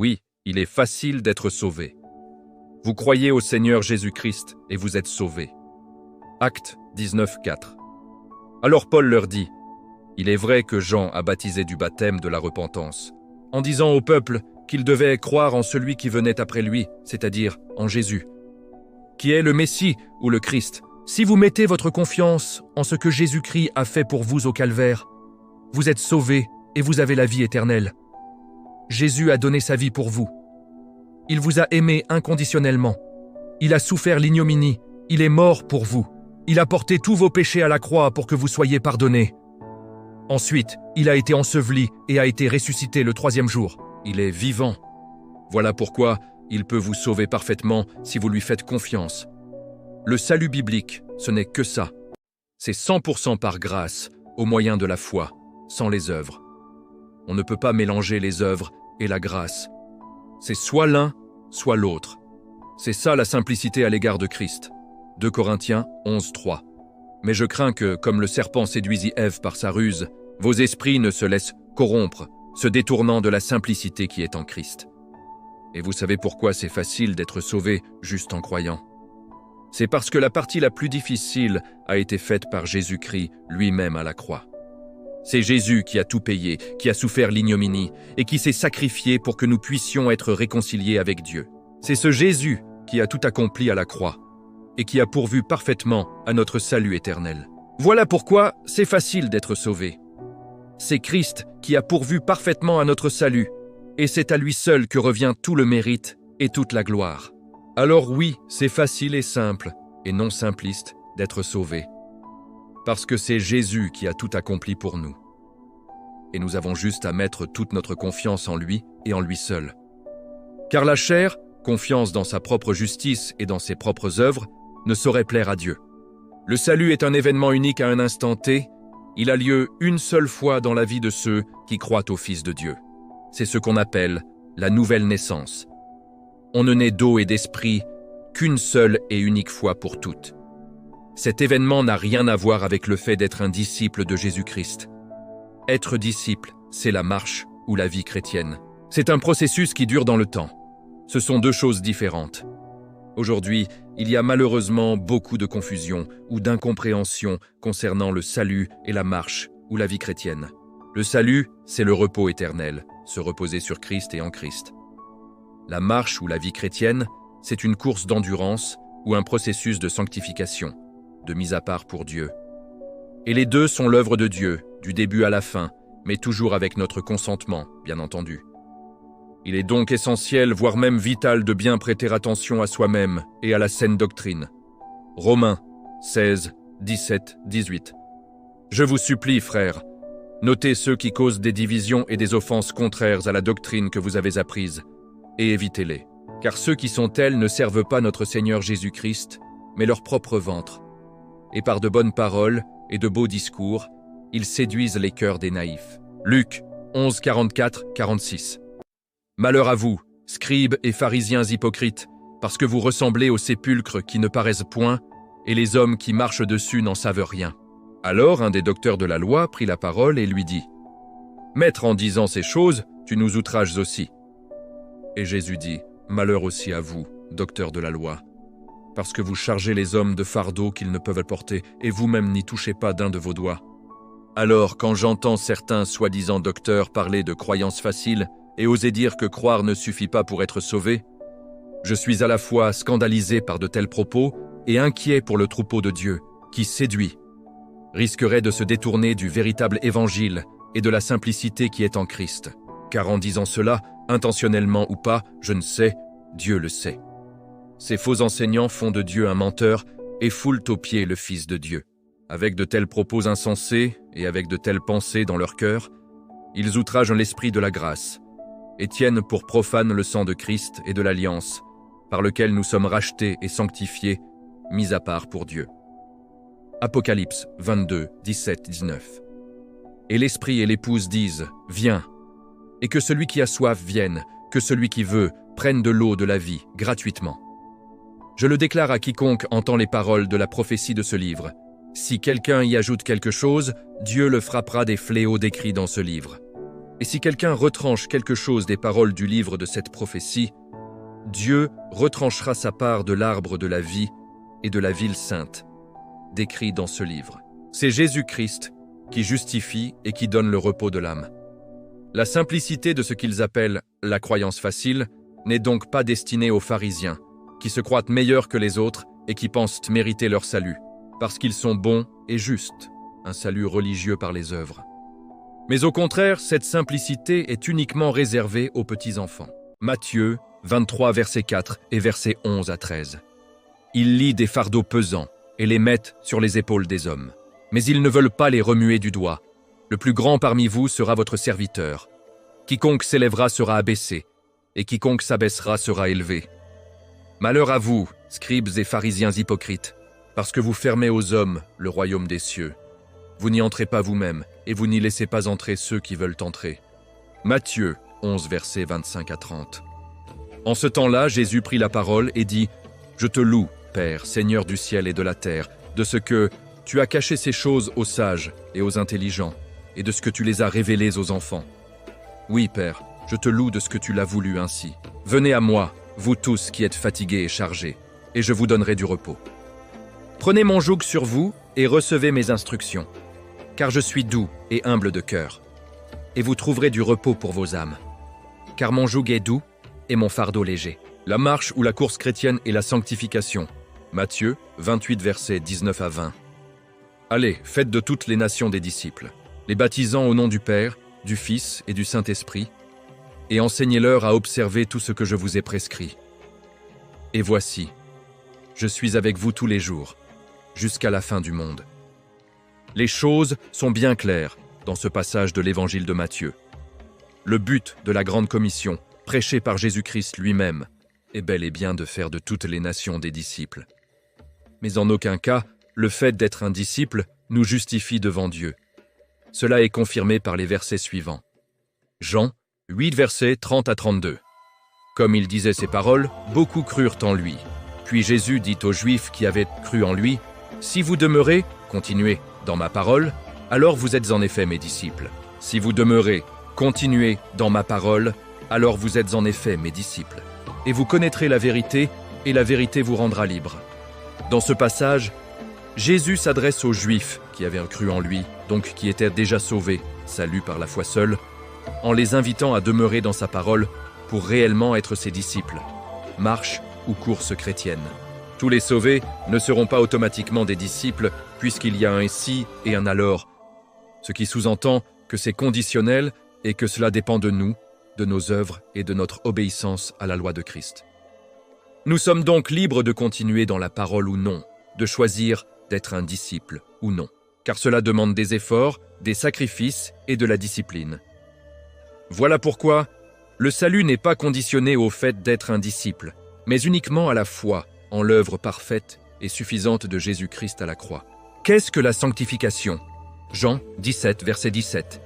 Oui, il est facile d'être sauvé. Vous croyez au Seigneur Jésus-Christ et vous êtes sauvés. Actes 19:4. Alors Paul leur dit, « Il est vrai que Jean a baptisé du baptême de la repentance, en disant au peuple qu'il devait croire en celui qui venait après lui, c'est-à-dire en Jésus, qui est le Messie ou le Christ. Si vous mettez votre confiance en ce que Jésus-Christ a fait pour vous au calvaire, vous êtes sauvés et vous avez la vie éternelle. Jésus a donné sa vie pour vous. Il vous a aimé inconditionnellement. Il a souffert l'ignominie. Il est mort pour vous. Il a porté tous vos péchés à la croix pour que vous soyez pardonnés. Ensuite, il a été enseveli et a été ressuscité le 3e jour. Il est vivant. Voilà pourquoi il peut vous sauver parfaitement si vous lui faites confiance. Le salut biblique, ce n'est que ça. C'est 100% par grâce, au moyen de la foi, sans les œuvres. On ne peut pas mélanger les œuvres et la grâce. C'est soit l'un, soit l'autre. C'est ça la simplicité à l'égard de Christ. 2 Corinthiens 11:3. Mais je crains que, comme le serpent séduisit Ève par sa ruse, vos esprits ne se laissent corrompre, se détournant de la simplicité qui est en Christ. Et vous savez pourquoi c'est facile d'être sauvé juste en croyant. C'est parce que la partie la plus difficile a été faite par Jésus-Christ lui-même à la croix. C'est Jésus qui a tout payé, qui a souffert l'ignominie et qui s'est sacrifié pour que nous puissions être réconciliés avec Dieu. C'est ce Jésus qui a tout accompli à la croix et qui a pourvu parfaitement à notre salut éternel. Voilà pourquoi c'est facile d'être sauvé. C'est Christ qui a pourvu parfaitement à notre salut et c'est à lui seul que revient tout le mérite et toute la gloire. Alors oui, c'est facile et simple, et non simpliste, d'être sauvé. Parce que c'est Jésus qui a tout accompli pour nous. Et nous avons juste à mettre toute notre confiance en lui et en lui seul. Car la chair, confiance dans sa propre justice et dans ses propres œuvres, ne saurait plaire à Dieu. Le salut est un événement unique à un instant T. Il a lieu une seule fois dans la vie de ceux qui croient au Fils de Dieu. C'est ce qu'on appelle la nouvelle naissance. On ne naît d'eau et d'esprit qu'une seule et unique fois pour toutes. Cet événement n'a rien à voir avec le fait d'être un disciple de Jésus-Christ. Être disciple, c'est la marche ou la vie chrétienne. C'est un processus qui dure dans le temps. Ce sont deux choses différentes. Aujourd'hui, il y a malheureusement beaucoup de confusion ou d'incompréhension concernant le salut et la marche ou la vie chrétienne. Le salut, c'est le repos éternel, se reposer sur Christ et en Christ. La marche ou la vie chrétienne, c'est une course d'endurance ou un processus de sanctification, de mise à part pour Dieu. Et les deux sont l'œuvre de Dieu, du début à la fin, mais toujours avec notre consentement, bien entendu. Il est donc essentiel, voire même vital, de bien prêter attention à soi-même et à la saine doctrine. Romains 16, 17, 18. Je vous supplie, frères, notez ceux qui causent des divisions et des offenses contraires à la doctrine que vous avez apprise, et évitez-les. Car ceux qui sont tels ne servent pas notre Seigneur Jésus-Christ, mais leur propre ventre. Et par de bonnes paroles et de beaux discours, ils séduisent les cœurs des naïfs. Luc 11, 44, 46. Malheur à vous, scribes et pharisiens hypocrites, parce que vous ressemblez aux sépulcres qui ne paraissent point, et les hommes qui marchent dessus n'en savent rien. Alors un des docteurs de la loi prit la parole et lui dit « Maître, en disant ces choses, tu nous outrages aussi. » Et Jésus dit « Malheur aussi à vous, docteurs de la loi, parce que vous chargez les hommes de fardeaux qu'ils ne peuvent porter, et vous-même n'y touchez pas d'un de vos doigts. Alors, quand j'entends certains soi-disant docteurs parler de croyances faciles et oser dire que croire ne suffit pas pour être sauvé, je suis à la fois scandalisé par de tels propos et inquiet pour le troupeau de Dieu, qui séduit, risquerait de se détourner du véritable évangile et de la simplicité qui est en Christ. Car en disant cela, intentionnellement ou pas, je ne sais, Dieu le sait. Ces faux enseignants font de Dieu un menteur et foulent aux pieds le Fils de Dieu. Avec de tels propos insensés et avec de telles pensées dans leur cœur, ils outragent l'esprit de la grâce et tiennent pour profane le sang de Christ et de l'alliance, par lequel nous sommes rachetés et sanctifiés, mis à part pour Dieu. Apocalypse 22, 17, 19. Et l'esprit et l'épouse disent « Viens !» et que celui qui a soif vienne, que celui qui veut prenne de l'eau de la vie gratuitement. Je le déclare à quiconque entend les paroles de la prophétie de ce livre. Si quelqu'un y ajoute quelque chose, Dieu le frappera des fléaux décrits dans ce livre. Et si quelqu'un retranche quelque chose des paroles du livre de cette prophétie, Dieu retranchera sa part de l'arbre de la vie et de la ville sainte, décrit dans ce livre. C'est Jésus-Christ qui justifie et qui donne le repos de l'âme. La simplicité de ce qu'ils appellent la croyance facile n'est donc pas destinée aux pharisiens, qui se croient meilleurs que les autres et qui pensent mériter leur salut, parce qu'ils sont bons et justes, un salut religieux par les œuvres. Mais au contraire, cette simplicité est uniquement réservée aux petits-enfants. Matthieu 23, verset 4 et versets 11 à 13. Ils lient des fardeaux pesants et les mettent sur les épaules des hommes. Mais ils ne veulent pas les remuer du doigt. Le plus grand parmi vous sera votre serviteur. Quiconque s'élèvera sera abaissé, et quiconque s'abaissera sera élevé. Malheur à vous, scribes et pharisiens hypocrites, parce que vous fermez aux hommes le royaume des cieux. Vous n'y entrez pas vous-même, et vous n'y laissez pas entrer ceux qui veulent entrer. Matthieu 11, versets 25 à 30. En ce temps-là, Jésus prit la parole et dit « Je te loue, Père, Seigneur du ciel et de la terre, de ce que tu as caché ces choses aux sages et aux intelligents, et de ce que tu les as révélées aux enfants. Oui, Père, je te loue de ce que tu l'as voulu ainsi. Venez à moi, vous tous qui êtes fatigués et chargés, et je vous donnerai du repos. Prenez mon joug sur vous et recevez mes instructions, car je suis doux et humble de cœur, et vous trouverez du repos pour vos âmes. Car mon joug est doux et mon fardeau léger. » La marche ou la course chrétienne est la sanctification. Matthieu 28, versets 19 à 20. Allez, faites de toutes les nations des disciples, les baptisant au nom du Père, du Fils et du Saint-Esprit, et enseignez-leur à observer tout ce que je vous ai prescrit. Et voici, je suis avec vous tous les jours, jusqu'à la fin du monde. Les choses sont bien claires dans ce passage de l'Évangile de Matthieu. Le but de la grande commission, prêchée par Jésus-Christ lui-même, est bel et bien de faire de toutes les nations des disciples. Mais en aucun cas, le fait d'être un disciple nous justifie devant Dieu. Cela est confirmé par les versets suivants. Jean 8, versets 30 à 32. Comme il disait ces paroles, beaucoup crurent en lui. Puis Jésus dit aux Juifs qui avaient cru en lui, « Si vous demeurez, continuez, dans ma parole, alors vous êtes en effet mes disciples. Si vous demeurez, continuez dans ma parole, alors vous êtes en effet mes disciples. Et vous connaîtrez la vérité, et la vérité vous rendra libre. » Dans ce passage, Jésus s'adresse aux Juifs qui avaient cru en lui, donc qui étaient déjà sauvés, salut par la foi seule, en les invitant à demeurer dans sa parole pour réellement être ses disciples. Marche ou course chrétienne. Tous les sauvés ne seront pas automatiquement des disciples puisqu'il y a un « si » et un « alors », ce qui sous-entend que c'est conditionnel et que cela dépend de nous, de nos œuvres et de notre obéissance à la loi de Christ. Nous sommes donc libres de continuer dans la parole ou non, de choisir d'être un disciple ou non, car cela demande des efforts, des sacrifices et de la discipline. Voilà pourquoi le salut n'est pas conditionné au fait d'être un disciple, mais uniquement à la foi en l'œuvre parfaite et suffisante de Jésus-Christ à la croix. Qu'est-ce que la sanctification ? Jean 17, verset 17.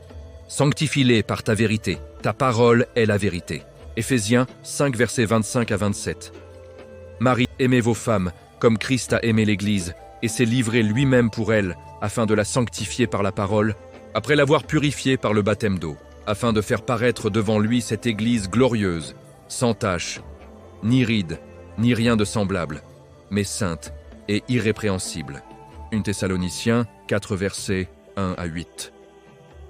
« Sanctifie-les par ta vérité, ta parole est la vérité. » Éphésiens 5, versets 25 à 27. Marie, aimez vos femmes, comme Christ a aimé l'Église, et s'est livré lui-même pour elle, afin de la sanctifier par la parole, après l'avoir purifiée par le baptême d'eau, afin de faire paraître devant lui cette Église glorieuse, sans tache, ni ride, ni rien de semblable, mais sainte et irrépréhensible. 1 Thessaloniciens 4, versets 1 à 8.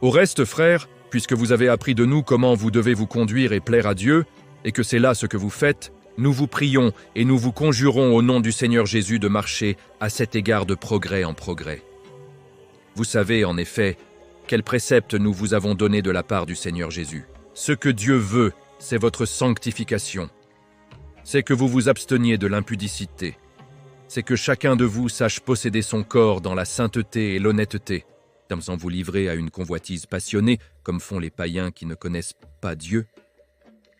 Au reste, frères, puisque vous avez appris de nous comment vous devez vous conduire et plaire à Dieu, et que c'est là ce que vous faites, nous vous prions et nous vous conjurons au nom du Seigneur Jésus de marcher à cet égard de progrès en progrès. Vous savez, en effet, quels préceptes nous vous avons donnés de la part du Seigneur Jésus. Ce que Dieu veut, c'est votre sanctification. C'est que vous vous absteniez de l'impudicité. C'est que chacun de vous sache posséder son corps dans la sainteté et l'honnêteté, sans vous livrer à une convoitise passionnée, comme font les païens qui ne connaissent pas Dieu.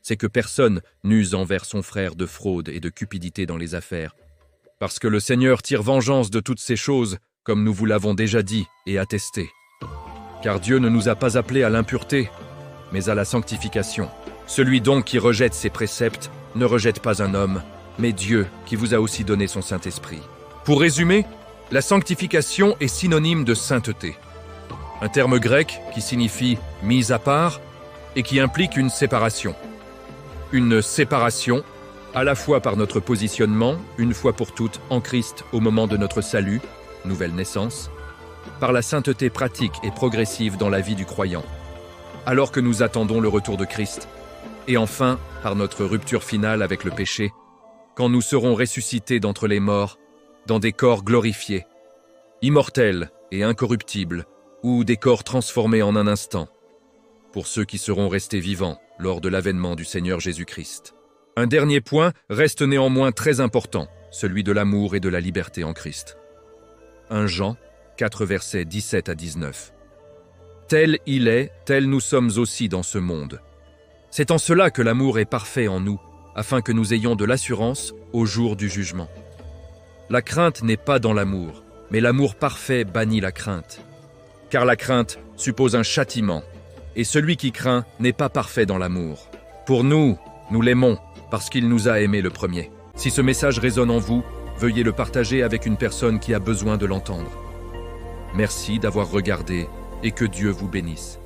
C'est que personne n'use envers son frère de fraude et de cupidité dans les affaires, parce que le Seigneur tire vengeance de toutes ces choses, comme nous vous l'avons déjà dit et attesté. Car Dieu ne nous a pas appelés à l'impureté, mais à la sanctification. Celui donc qui rejette ses préceptes ne rejette pas un homme, mais Dieu qui vous a aussi donné son Saint-Esprit. Pour résumer, la sanctification est synonyme de sainteté. Un terme grec qui signifie « mise à part » et qui implique une séparation. Une séparation, à la fois par notre positionnement, une fois pour toutes en Christ au moment de notre salut, nouvelle naissance, par la sainteté pratique et progressive dans la vie du croyant, alors que nous attendons le retour de Christ, et enfin par notre rupture finale avec le péché, quand nous serons ressuscités d'entre les morts, dans des corps glorifiés, immortels et incorruptibles, ou des corps transformés en un instant, pour ceux qui seront restés vivants lors de l'avènement du Seigneur Jésus-Christ. Un dernier point reste néanmoins très important, celui de l'amour et de la liberté en Christ. 1 Jean 4 versets 17 à 19. Tel il est, tel nous sommes aussi dans ce monde. C'est en cela que l'amour est parfait en nous, afin que nous ayons de l'assurance au jour du jugement. La crainte n'est pas dans l'amour, mais l'amour parfait bannit la crainte. Car la crainte suppose un châtiment, et celui qui craint n'est pas parfait dans l'amour. Pour nous, nous l'aimons, parce qu'il nous a aimés le premier. Si ce message résonne en vous, veuillez le partager avec une personne qui a besoin de l'entendre. Merci d'avoir regardé et que Dieu vous bénisse.